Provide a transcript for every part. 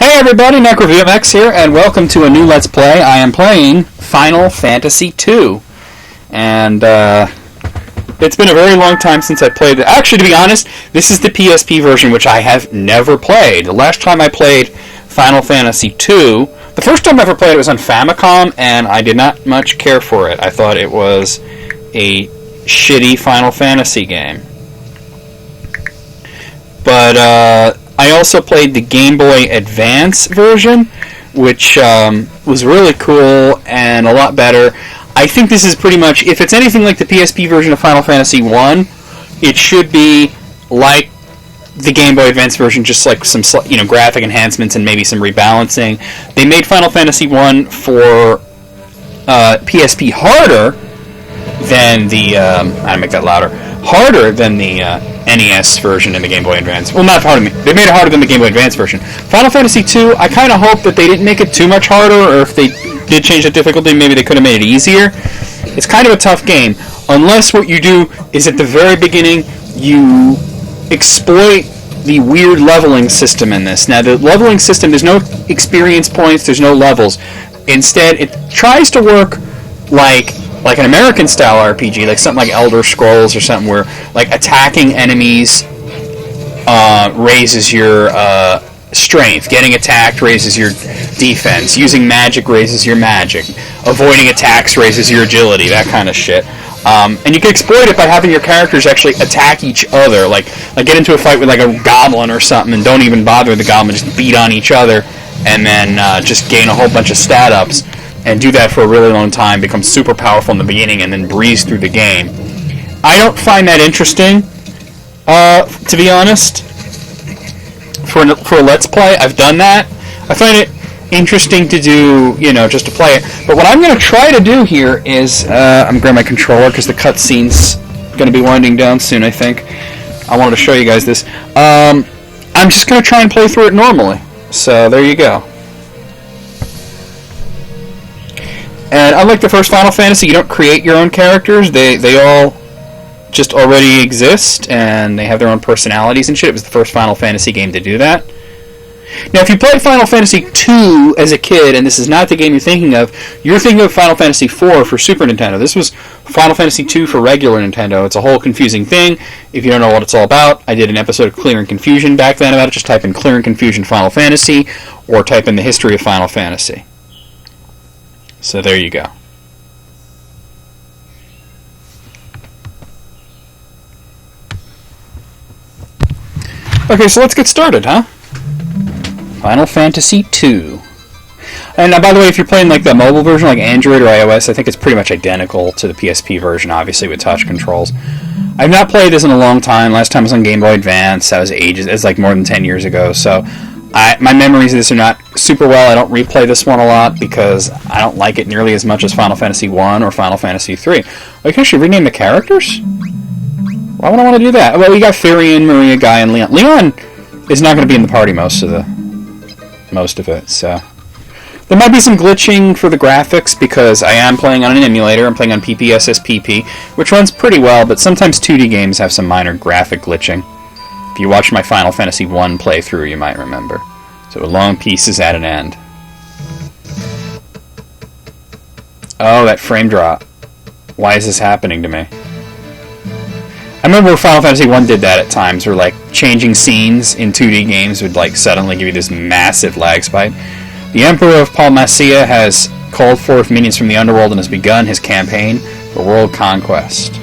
Hey everybody, NecroVMX here, and welcome to a new Let's Play. I am playing Final Fantasy II, and it's been a very long time since I played it. Actually, to be honest, this is the PSP version, which I have never played. The last time I played Final Fantasy II, the first time I ever played it was on Famicom, and I did not much care for it. I thought it was a shitty Final Fantasy game. But, I also played the Game Boy Advance version, which was really cool and a lot better. I think this is pretty much, if it's anything like the PSP version of Final Fantasy I, it should be like the Game Boy Advance version, just like some graphic enhancements and maybe some rebalancing. They made Final Fantasy I for PSP harder than the I'll make that louder. Harder than the NES version in the Game Boy Advance. Well, not harder. They made it harder than the Game Boy Advance version. Final Fantasy II, I kind of hope that they didn't make it too much harder, or if they did change the difficulty, maybe they could have made it easier. It's kind of a tough game, unless what you do is at the very beginning you exploit the weird leveling system in this. Now, the leveling system, there's no experience points, there's no levels. Instead, it tries to work like an American-style RPG, like something like Elder Scrolls or something, where like attacking enemies raises your strength, getting attacked raises your defense, using magic raises your magic, avoiding attacks raises your agility, that kind of shit. And you can exploit it by having your characters actually attack each other, like get into a fight with like a goblin or something, and don't even bother with the goblin, just beat on each other, and then just gain a whole bunch of stat ups. And do that for a really long time, become super powerful in the beginning, and then breeze through the game. I don't find that interesting, to be honest. For a Let's Play, I've done that. I find it interesting to do, just to play it. But what I'm going to try to do here is, I'm going to grab my controller, because the cutscene's going to be winding down soon, I think. I wanted to show you guys this. I'm just going to try and play through it normally. So, there you go. And unlike the first Final Fantasy, you don't create your own characters. They all just already exist, and they have their own personalities and shit. It was the first Final Fantasy game to do that. Now, if you played Final Fantasy II as a kid, and this is not the game you're thinking of Final Fantasy IV for Super Nintendo. This was Final Fantasy II for regular Nintendo. It's a whole confusing thing. If you don't know what it's all about, I did an episode of Clear and Confusion back then about it. Just type in Clear and Confusion Final Fantasy, or type in the history of Final Fantasy. So there you go. Okay, so let's get started, huh? Final Fantasy II. And by the way, if you're playing like the mobile version, like Android or iOS, I think it's pretty much identical to the PSP version, obviously, with touch controls. I've not played this in a long time. Last time I was on Game Boy Advance. That was ages. It's like more than 10 years ago, so my memories of this are not super well. I don't replay this one a lot because I don't like it nearly as much as Final Fantasy I or Final Fantasy III. I can actually rename the characters? Why would I want to do that? Well, we got Furion, Maria, Guy, and Leon. Leon is not going to be in the party most of it, so there might be some glitching for the graphics because I am playing on an emulator. I'm playing on PPSSPP, which runs pretty well, but sometimes 2D games have some minor graphic glitching. If you watch my Final Fantasy I playthrough, you might remember. So a long piece is at an end. Oh, that frame drop. Why is this happening to me? I remember Final Fantasy I did that at times, where like changing scenes in 2D games would like suddenly give you this massive lag spike. The Emperor of Palmacia has called forth minions from the underworld and has begun his campaign for world conquest.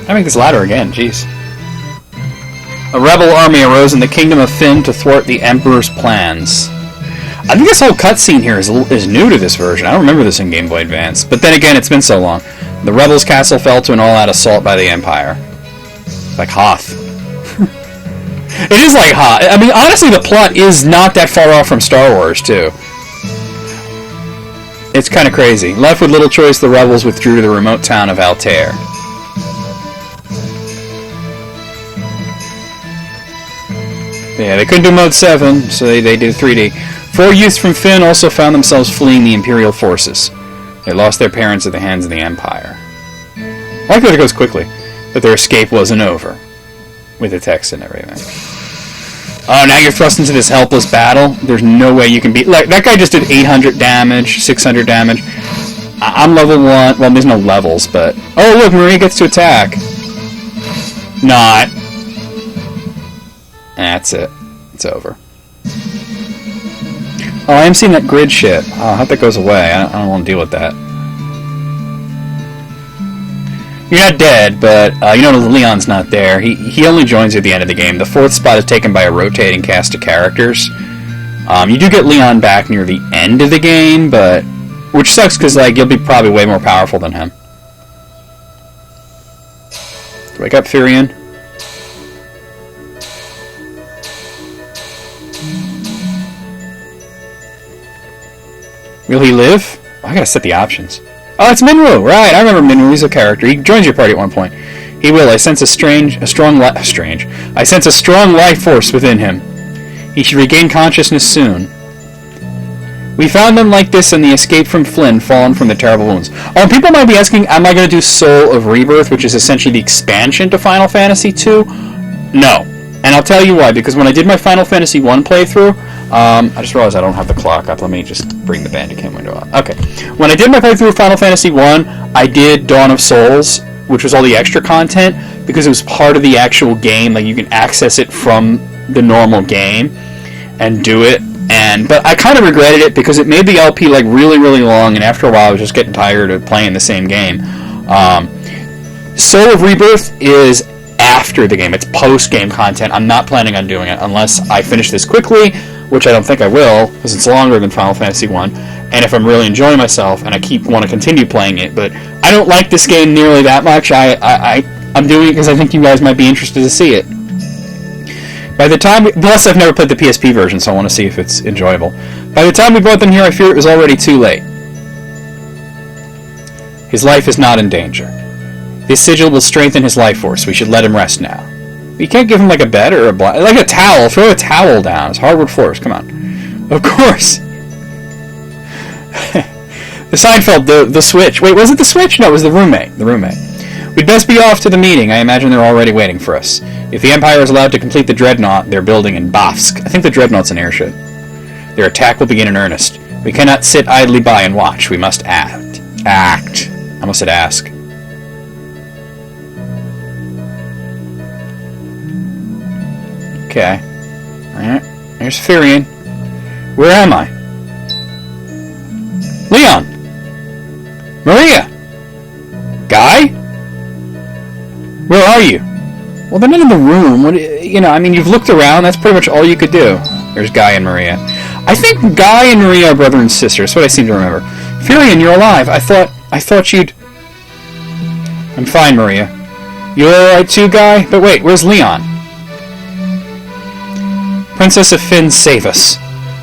I make this louder again, jeez. A rebel army arose in the kingdom of Fynn to thwart the Emperor's plans. I think this whole cutscene here is new to this version. I don't remember this in Game Boy Advance. But then again, it's been so long. The rebels' castle fell to an all-out assault by the Empire. Like Hoth. It is like Hoth. I mean, honestly, the plot is not that far off from Star Wars, too. It's kind of crazy. Left with little choice, the rebels withdrew to the remote town of Altair. Yeah, they couldn't do Mode 7, so they did 3D. 4 youths from Fynn also found themselves fleeing the Imperial forces. They lost their parents at the hands of the Empire. I like that it goes quickly, but their escape wasn't over. with the text and everything. Oh, now you're thrust into this helpless battle? There's no way you can beat... Like, that guy just did 800 damage, 600 damage. I'm level 1. Well, there's no levels, but... Oh, look, Maria gets to attack. Not. That's it. It's over. Oh, I am seeing that grid shit. Oh, I hope that goes away. I don't want to deal with that. You're not dead, but you notice Leon's not there. He only joins you at the end of the game. The 4th spot is taken by a rotating cast of characters. You do get Leon back near the end of the game, but which sucks because like you'll be probably way more powerful than him. Wake up, Furion. Will he live? Oh, I gotta set the options. Oh, it's Minwu! Right, I remember Minwu. He's a character. He joins your party at one point. He will. I sense a strong life force within him. He should regain consciousness soon. We found them like this in the escape from Flynn, fallen from the terrible wounds. Oh, people might be asking, am I going to do Soul of Rebirth, which is essentially the expansion to Final Fantasy II? No. And I'll tell you why, because when I did my Final Fantasy I playthrough, I just realized I don't have the clock up. Let me just bring the Bandicam window up. Okay. When I did my playthrough of Final Fantasy I did Dawn of Souls, which was all the extra content, because it was part of the actual game. Like, you can access it from the normal game and do it. But I kind of regretted it because it made the LP like really, really long, and after a while I was just getting tired of playing the same game. Soul of Rebirth is after the game. It's post-game content. I'm not planning on doing it unless I finish this quickly, which I don't think I will, because it's longer than Final Fantasy I, and if I'm really enjoying myself and I want to continue playing it. But I don't like this game nearly that much. I'm doing it because I think you guys might be interested to see it. By the time... Plus, I've never played the PSP version, so I want to see if it's enjoyable. By the time we brought them here, I fear it was already too late. His life is not in danger. This sigil will strengthen his life force. We should let him rest now. You can't give him like a bed or like a towel. Throw a towel down. It's hardwood floors. Come on. Of course. The Seinfeld, the switch. Wait, was it the switch? No, it was the roommate. The roommate. We'd best be off to the meeting. I imagine they're already waiting for us. If the Empire is allowed to complete the Dreadnought they're building in Bafsk, I think the Dreadnought's an airship, their attack will begin in earnest. We cannot sit idly by and watch. We must act. Act. I almost said ask. Okay. Alright. There's Furion. Where am I? Leon! Maria! Guy? Where are you? Well, they're not in the room. What, I mean, you've looked around. That's pretty much all you could do. There's Guy and Maria. I think Guy and Maria are brother and sister. That's what I seem to remember. Furion, you're alive. I thought you'd... I'm fine, Maria. You alright too, Guy? But wait, where's Leon? Princess of Finn, save us.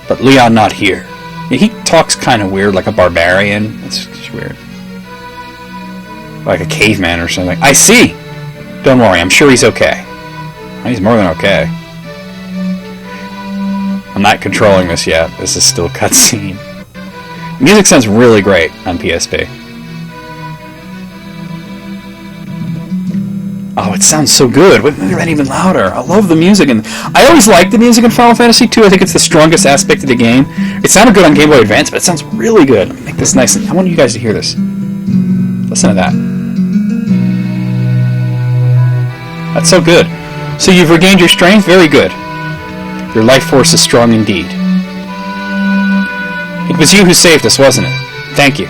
But Leon not here. Yeah, he talks kind of weird, like a barbarian. It's just weird. Like a caveman or something. I see! Don't worry, I'm sure he's okay. He's more than okay. I'm not controlling this yet. This is still cutscene. The music sounds really great on PSP. Oh, it sounds so good. Make that even louder. I love the music. And I always liked the music in Final Fantasy II. I think it's the strongest aspect of the game. It sounded good on Game Boy Advance, but it sounds really good. Let me make this nice. I want you guys to hear this. Listen to that. That's so good. So you've regained your strength? Very good. Your life force is strong indeed. It was you who saved us, wasn't it? Thank you.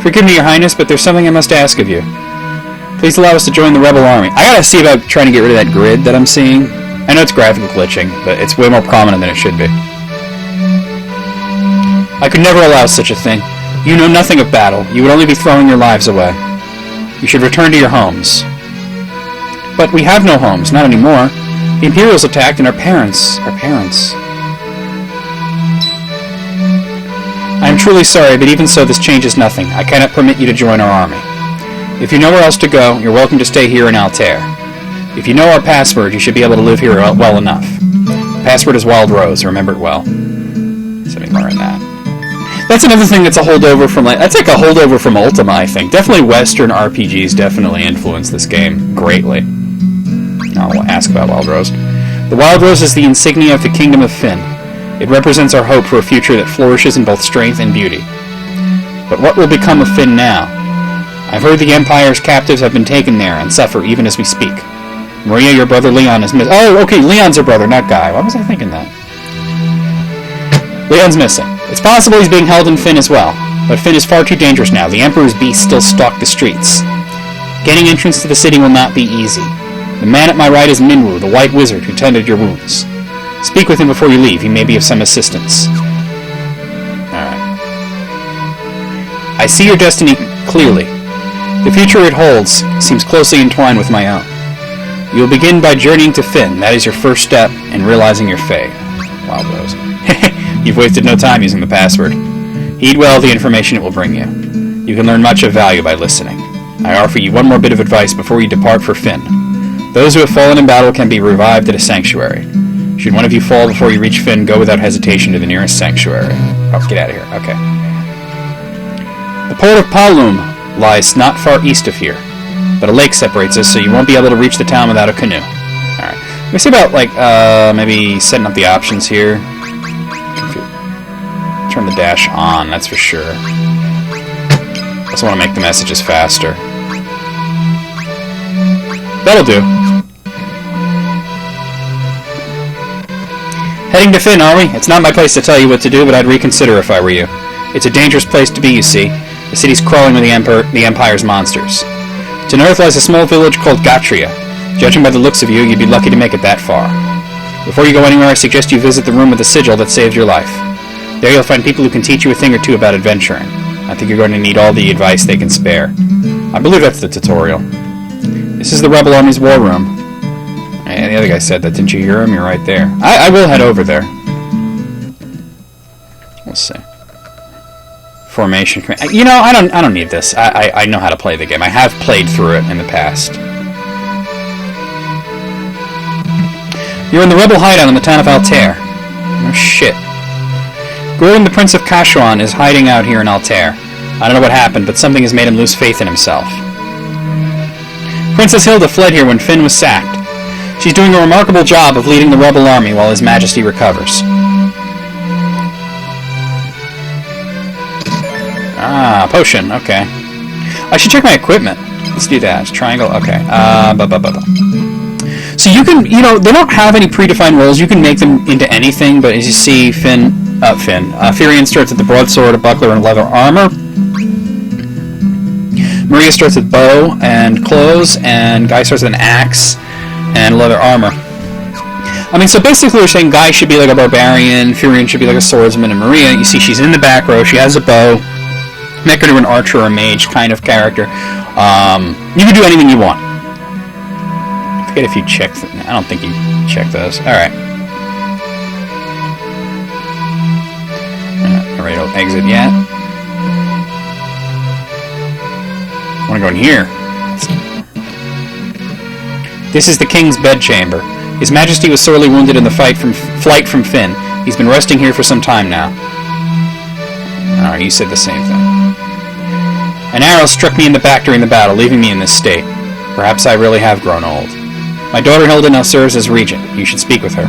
Forgive me, Your Highness, but there's something I must ask of you. Please allow us to join the Rebel Army. I gotta see about trying to get rid of that grid that I'm seeing. I know it's graphical glitching, but it's way more prominent than it should be. I could never allow such a thing. You know nothing of battle. You would only be throwing your lives away. You should return to your homes. But we have no homes, not anymore. The Imperials attacked and our parents. I am truly sorry, but even so this changes nothing. I cannot permit you to join our army. If you know where else to go, you're welcome to stay here in Altair. If you know our password, you should be able to live here well enough. The password is Wild Rose, remember it well. Something more in that. That's another thing that's a holdover from, that's like a holdover from Ultima, I think. Definitely Western RPGs definitely influenced this game greatly. Now, ask about Wild Rose. The Wild Rose is the insignia of the Kingdom of Fynn. It represents our hope for a future that flourishes in both strength and beauty. But what will become of Fynn now? I've heard the Empire's captives have been taken there and suffer even as we speak. Maria, your brother Leon is missing. Oh, okay, Leon's her brother, not Guy. Why was I thinking that? Leon's missing. It's possible he's being held in Fynn as well, but Fynn is far too dangerous now. The Emperor's beasts still stalk the streets. Getting entrance to the city will not be easy. The man at my right is Minwu, the white wizard who tended your wounds. Speak with him before you leave. He may be of some assistance. Alright. I see your destiny clearly. The future it holds seems closely entwined with my own. You will begin by journeying to Fynn. That is your first step in realizing your fate. Wild Rose. You've wasted no time using the password. Heed well the information it will bring you. You can learn much of value by listening. I offer you one more bit of advice before you depart for Fynn. Those who have fallen in battle can be revived at a sanctuary. Should one of you fall before you reach Fynn, go without hesitation to the nearest sanctuary. Oh, get out of here. Okay. The port of Palum lies not far east of here, but a lake separates us, so you won't be able to reach the town without a canoe. Alright. Let me see about, like, maybe setting up the options here. Turn the dash on, that's for sure. Also want to make the messages faster. That'll do. Heading to Fynn, are we? It's not my place to tell you what to do, but I'd reconsider if I were you. It's a dangerous place to be, you see. The city's crawling with the Empire's monsters. To the north lies a small village called Gatria. Judging by the looks of you, you'd be lucky to make it that far. Before you go anywhere, I suggest you visit the room with the sigil that saved your life. There you'll find people who can teach you a thing or two about adventuring. I think you're going to need all the advice they can spare. I believe that's the tutorial. This is the Rebel Army's war room. And the other guy said that. Didn't you hear him? You're right there. I will head over there. We'll see. Formation command. You know, I don't need this. I know how to play the game. I have played through it in the past. You're in the rebel hideout in the town of Altair. Oh shit. Gordon, the Prince of Kashuan, is hiding out here in Altair. I don't know what happened, but something has made him lose faith in himself. Princess Hilda fled here when Fynn was sacked. She's doing a remarkable job of leading the rebel army while His Majesty recovers. Ah, potion, okay. I should check my equipment. Let's do that. Triangle, okay. So you can, you know, they don't have any predefined roles. You can make them into anything, but as you see, Furion starts with the broadsword, a buckler, and leather armor. Maria starts with bow and clothes, and Guy starts with an axe and leather armor. I mean, so basically we're saying Guy should be like a barbarian, Furion should be like a swordsman, and Maria, you see she's in the back row, she has a bow, make her to an archer or a mage kind of character. You can do anything you want. I forget if you checked, I don't think you checked those. Alright. Alright, I'll exit yet. I want to go in here. This is the King's bedchamber. His Majesty was sorely wounded in the flight from Fynn. He's been resting here for some time now. Alright, you said the same thing. An arrow struck me in the back during the battle, leaving me in this state. Perhaps I really have grown old. My daughter Hilda now serves as regent. You should speak with her.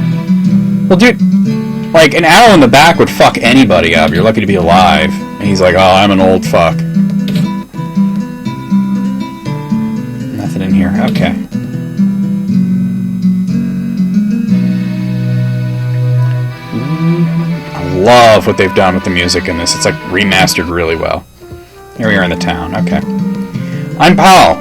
Well, dude, like, an arrow in the back would fuck anybody up. You're lucky to be alive. And he's like, oh, I'm an old fuck. Nothing in here. Okay. I love what they've done with the music in this. It's, like, remastered really well. Here we are in the town. Okay. I'm Paul,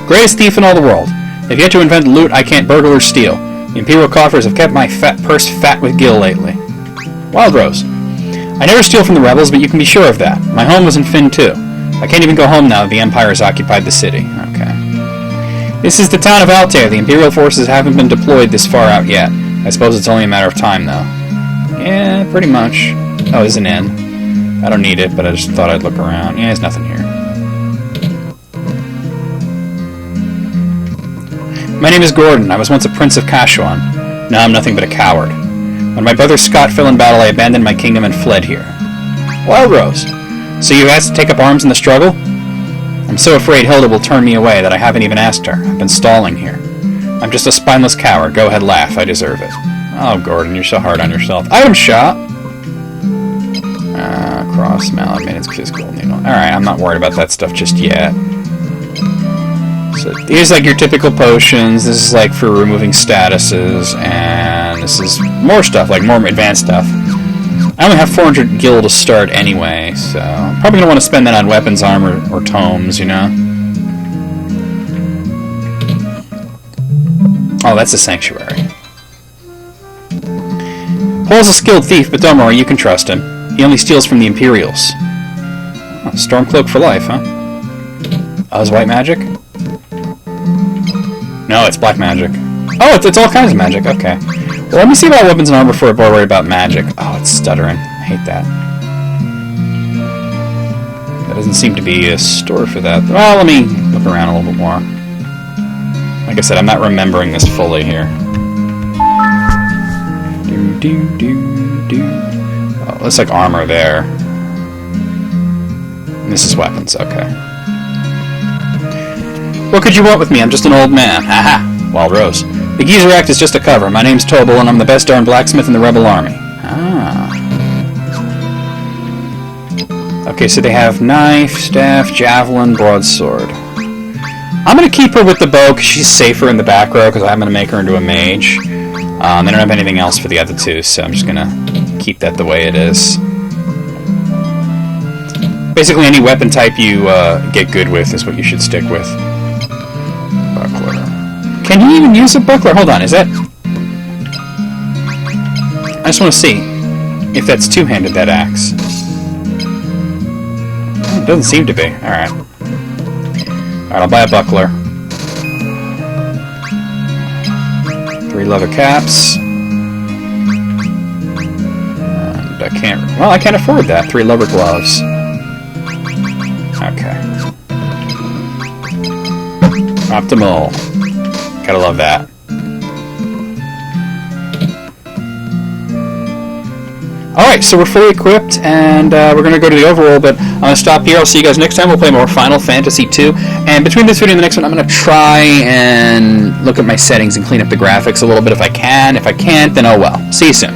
greatest thief in all the world. I've yet to invent loot I can't burgle or steal. The Imperial coffers have kept my purse fat with gil lately. Wild Rose. I never steal from the rebels, but you can be sure of that. My home was in Fynn, too. I can't even go home now that the Empire has occupied the city. Okay. This is the town of Altair. The Imperial forces haven't been deployed this far out yet. I suppose it's only a matter of time, though. Yeah, pretty much. Oh, there's an inn. I don't need it, but I just thought I'd look around. Yeah, there's nothing here. My name is Gordon. I was once a prince of Kashuan. Now I'm nothing but a coward. When my brother Scott fell in battle, I abandoned my kingdom and fled here. Wild Rose. So you asked to take up arms in the struggle? I'm so afraid Hilda will turn me away that I haven't even asked her. I've been stalling here. I'm just a spineless coward. Go ahead, laugh. I deserve it. Oh, Gordon, you're so hard on yourself. Item shop! Cross, mallet, maintenance, physical needle. Alright, I'm not worried about that stuff just yet. So here's like your typical potions. This is like for removing statuses, and this is more stuff, like more advanced stuff. I only have 400 gil to start anyway, so I'm probably going to want to spend that on weapons, armor, or tomes, you know? Oh, that's a sanctuary. Paul's a skilled thief, but don't worry, you can trust him. He only steals from the Imperials. Oh, Stormcloak for life, huh? Oh, is white magic? No, it's black magic. Oh, it's all kinds of magic, okay. Well, let me see about weapons and armor before I worry about magic. Oh, it's stuttering. I hate that. There doesn't seem to be a store for that. Well, let me look around a little bit more. Like I said, I'm not remembering this fully here. Oh, looks like armor there. And this is weapons, okay. What could you want with me? I'm just an old man. Haha! Wild Rose. The Geezer Act is just a cover. My name's Tobal, and I'm the best darn blacksmith in the Rebel Army. Ah. Okay, so they have knife, staff, javelin, broadsword. I'm going to keep her with the bow because she's safer in the back row because I'm going to make her into a mage. They don't have anything else for the other two, so I'm just going to keep that the way it is. Basically, any weapon type you get good with is what you should stick with. Buckler. Can you even use a buckler? Hold on, is that... I just want to see if that's two-handed, that axe. It doesn't seem to be. Alright. Alright, I'll buy a buckler. 3 leather caps. And I can't... Well, I can't afford that. 3 leather gloves. Okay. Optimal. Gotta love that. Alright, so we're fully equipped, and we're going to go to the overworld, but I'm going to stop here. I'll see you guys next time. We'll play more Final Fantasy II. And between this video and the next one, I'm going to try and look at my settings and clean up the graphics a little bit if I can. If I can't, then oh well. See you soon.